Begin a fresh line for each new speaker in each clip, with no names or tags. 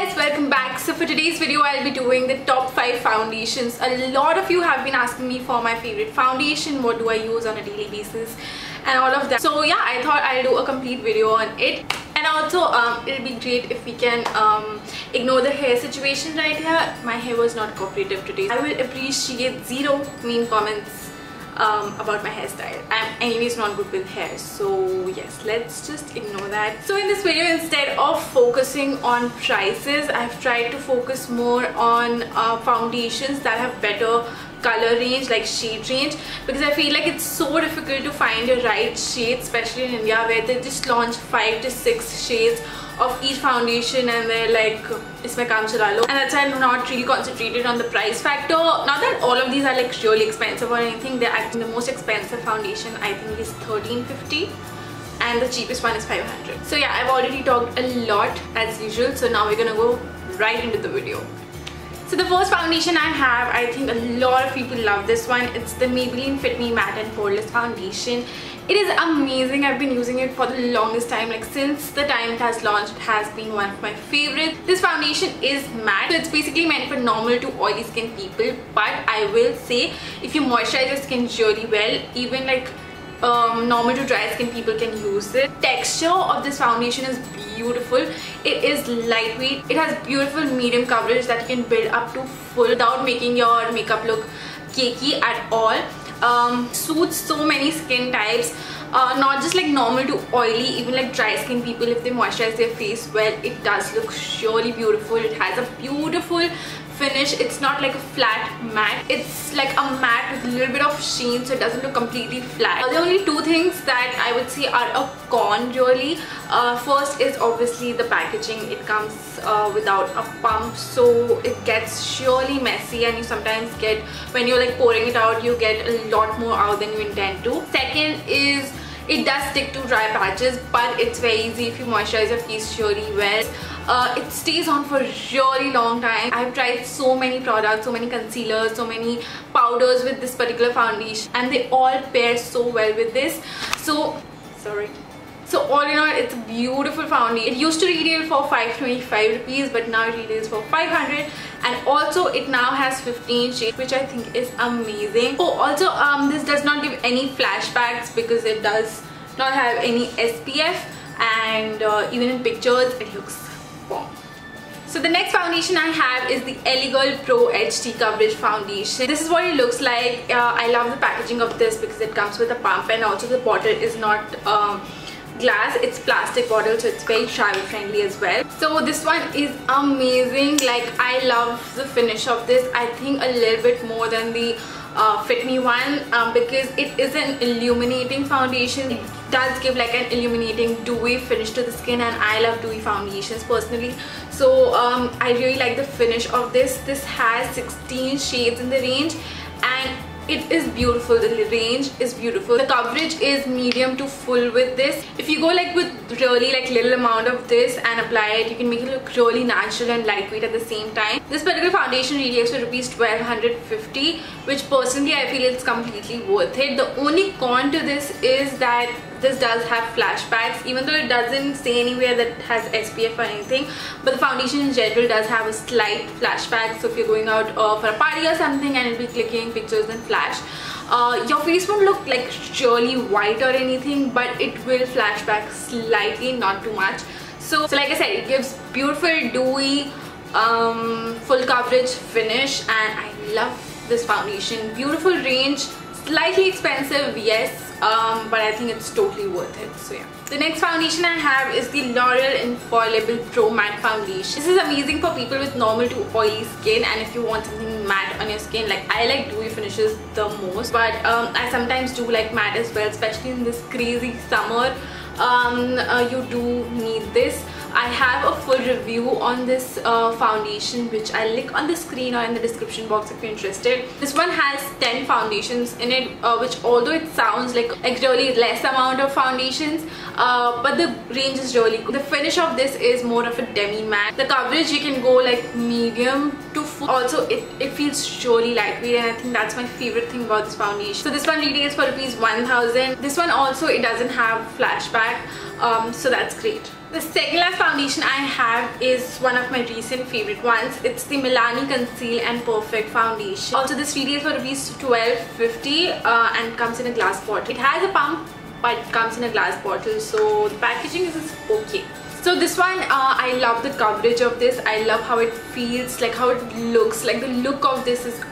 guys, welcome back. So for today's video I'll be doing the top 5 foundations. A lot of you have been asking me for my favorite foundation, what do I use on a daily basis and all of that. So yeah, I thought I'll do a complete video on it. And also it'll be great if we can ignore the hair situation right here. My hair was not cooperative today. I will appreciate 0 mean comments about my hairstyle. I'm anyways not good with hair, so yes, let's just ignore that. So in this video, instead of focusing on prices, I've tried to focus more on foundations that have better color range, like shade range, because I feel like it's so difficult to find the right shade, especially in India where they just launch 5 to 6 shades of each foundation and they're like, isme kaam chala lo. And that's why I'm not really concentrated on the price factor. Not that all of these are like really expensive or anything. They're actually the most expensive foundation I think is $13.50 and the cheapest one is $500. So yeah, I've already talked a lot as usual, so now we're gonna go right into the video. So the first foundation I have, I think a lot of people love this one. It's the Maybelline Fit Me Matte and Poreless Foundation. It is amazing. I've been using it for the longest time, like since the time it has launched. It has been one of my favorites. This foundation is matte, so it's basically meant for normal to oily skin people, but I will say if you moisturize your skin really well, even like normal to dry skin people can use it. Texture of this foundation is beautiful. It is lightweight. It has beautiful medium coverage that you can build up to full without making your makeup look cakey at all. Suits so many skin types, not just like normal to oily, even like dry skin people. If they moisturize their face well, it does look surely beautiful. It has a beautiful finish. It's not like a flat matte, it's like a matte with a little bit of sheen, so it doesn't look completely flat. The only 2 things that I would say are a con really. First is obviously the packaging. It comes without a pump, so it gets surely messy, and you sometimes get, when you're like pouring it out, you get a lot more out than you intend to. Second is it does stick to dry patches, but it's very easy if you moisturize your face really well. It stays on for a really long time. I've tried so many products, so many concealers, so many powders with this particular foundation, and they all pair so well with this. So all in all, it's a beautiful foundation. It used to retail for 525 rupees, but now it retails for 500, and also it now has 15 shades, which I think is amazing. Oh, also this does not give any flashbacks because it does not have any SPF, and even in pictures it looks bomb. So the next foundation I have is the Elegirl Pro HD Coverage Foundation. This is what it looks like. I love the packaging of this because it comes with a pump, and also the bottle is not glass, it's plastic bottle, so it's very travel friendly as well. So this one is amazing. Like, I love the finish of this. I think a little bit more than the Fit Me one, because it is an illuminating foundation. It does give like an illuminating dewy finish to the skin, and I love dewy foundations personally. So I really like the finish of this. This has 16 shades in the range, and it is beautiful. The range is beautiful. The coverage is medium to full with this. If you go like with really like little amount of this and apply it, you can make it look really natural and lightweight at the same time. This particular foundation retails for rupees 1250, which personally I feel it's completely worth it. The only con to this is that this does have flashbacks, even though it doesn't say anywhere that it has SPF or anything, but the foundation in general does have a slight flashback. So if you're going out for a party or something and it'll be clicking pictures and flash, your face won't look like really white or anything, but it will flash back slightly, not too much. So like I said, it gives beautiful dewy full coverage finish, and I love this foundation. Beautiful range, slightly expensive, yes, but I think it's totally worth it. So yeah. The next foundation I have is the L'Oreal Infallible Pro Matte Foundation. This is amazing for people with normal to oily skin, and if you want something matte on your skin. Like, I like dewy finishes the most, but I sometimes do like matte as well, especially in this crazy summer. You do need this. I have a full review on this foundation, which I'll link on the screen or in the description box if you're interested. This one has 10 foundations in it, which although it sounds like really less amount of foundations, but the range is really good. The finish of this is more of a demi matte. The coverage, you can go like medium to full. Also it feels really lightweight, and I think that's my favorite thing about this foundation. So this one retails for rupees 1000. This one also, it doesn't have flashback, so that's great. The second last foundation I have is one of my recent favorite ones. It's the Milani Conceal and Perfect Foundation. Also, this retails for rupees 12.50 and comes in a glass bottle. It has a pump, but it comes in a glass bottle, so the packaging is okay. So this one, I love the coverage of this. I love how it feels, like how it looks. Like the look of this is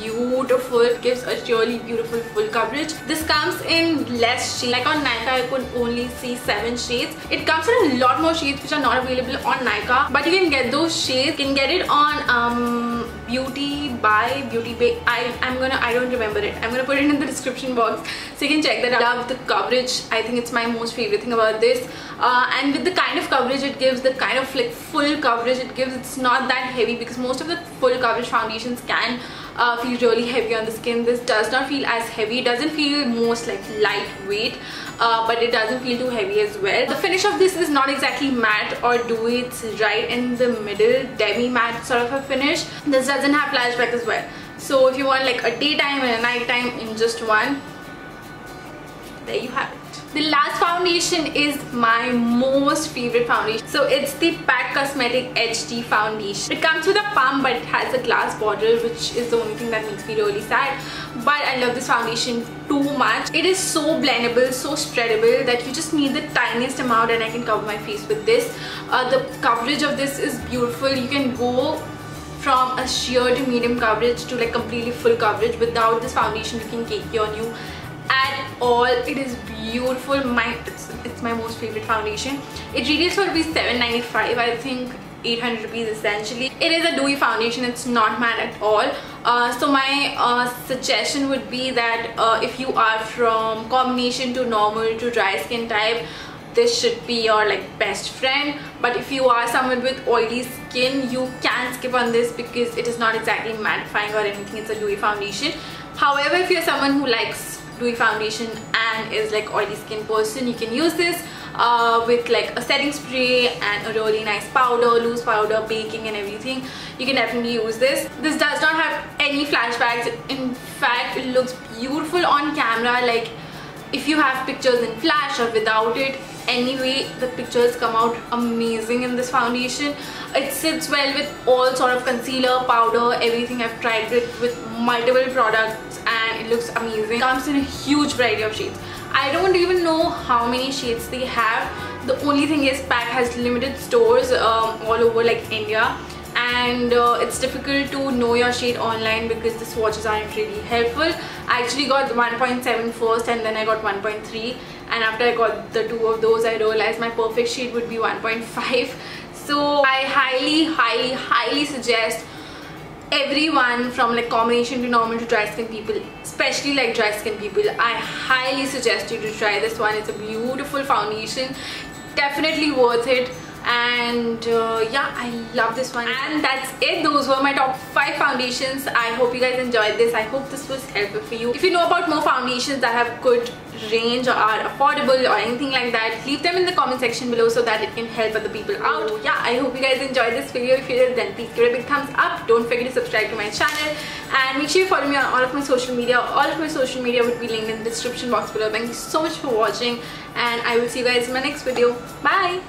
beautiful. It gives a really beautiful full coverage. This comes in less shades. Like on Nykaa I could only see 7 shades. It comes in a lot more shades which are not available on Nykaa, but you can get those shades. You can get it on Beauty Bay. I don't remember it. I'm gonna put it in the description box so you can check that out. I love the coverage. I think it's my most favorite thing about this. And with the kind of coverage it gives, the kind of like full coverage it gives, it's not that heavy, because most of the full coverage foundations can feel really heavy on the skin. This does not feel as heavy. It doesn't feel most like lightweight, but it doesn't feel too heavy as well. The finish of this is not exactly matte or dewy. It's right in the middle, demi matte sort of a finish. This doesn't have flashback as well, so if you want like a daytime and a nighttime in just one, there you have it. The last foundation is my most favorite foundation. So it's the Pat Cosmetic HD foundation. It comes with a pump, but it has a glass bottle, which is the only thing that makes me really sad. But I love this foundation too much. It is so blendable, so spreadable, that you just need the tiniest amount and I can cover my face with this. The coverage of this is beautiful. You can go from a sheer to medium coverage to like completely full coverage without this foundation looking cakey on you at all. It is beautiful. It's my most favorite foundation. It retails for rupees 7.95, I think 800 rupees essentially. It is a dewy foundation. It's not matte at all. So my suggestion would be that if you are from combination to normal to dry skin type, this should be your like best friend. But if you are someone with oily skin, you can skip on this because it is not exactly mattifying or anything. It's a dewy foundation. However, if you're someone who likes dewy foundation and is like oily skin person, you can use this with like a setting spray and a really nice powder, loose powder, baking and everything. You can definitely use this. This does not have any flashbacks. In fact, it looks beautiful on camera. Like if you have pictures in flash or without it, anyway the pictures come out amazing in this foundation. It sits well with all sort of concealer, powder, everything. I've tried it with multiple products and it looks amazing. It comes in a huge variety of shades. I don't even know how many shades they have. The only thing is Pat has limited stores all over like India, and it's difficult to know your shade online because the swatches aren't really helpful. I actually got 1.7 first and then I got 1.3, and after I got the two of those I realized my perfect shade would be 1.5. So I highly suggest everyone from like combination to normal to dry skin people, especially like dry skin people, I highly suggest you to try this one. It's a beautiful foundation, definitely worth it. And yeah, I love this one. And that's it. Those were my top 5 foundations. I hope you guys enjoyed this. I hope this was helpful for you. If you know about more foundations that have good range or are affordable or anything like that, leave them in the comment section below so that it can help other people out. So yeah, I hope you guys enjoyed this video. If you did, then please give it a big thumbs up. Don't forget to subscribe to my channel and make sure you follow me on all of my social media. All of my social media would be linked in the description box below. Thank you so much for watching and I will see you guys in my next video. Bye.